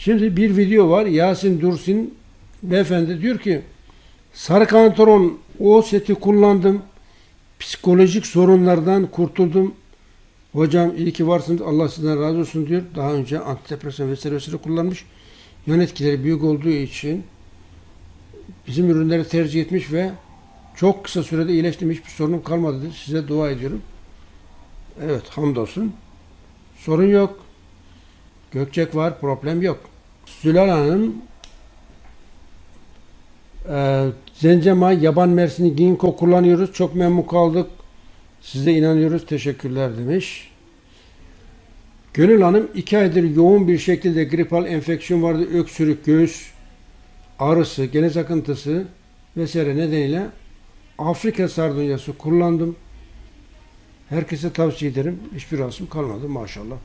Şimdi bir video var. Yasin Dursun beyefendi diyor ki sarı kantaron o seti kullandım. Psikolojik sorunlardan kurtuldum. Hocam iyi ki varsınız. Allah sizden razı olsun diyor. Daha önce antidepresan vesaire kullanmış. Yan etkileri büyük olduğu için bizim ürünleri tercih etmiş ve çok kısa sürede iyileştim. Hiçbir sorunum kalmadı dedi. Size dua ediyorum. Evet, hamdolsun. Sorun yok. Gökçek var, problem yok. Zülal Hanım Zencemay, yaban mersini, ginkgo kullanıyoruz. Çok memnun kaldık. Size inanıyoruz. Teşekkürler demiş. Gönül Hanım 2 aydır yoğun bir şekilde gripal enfeksiyon vardı. Öksürük, göğüs ağrısı, geniz akıntısı vesaire nedeniyle Afrika sardunyası kullandım. Herkese tavsiye ederim. Hiçbir rahatsızlığım kalmadı maşallah.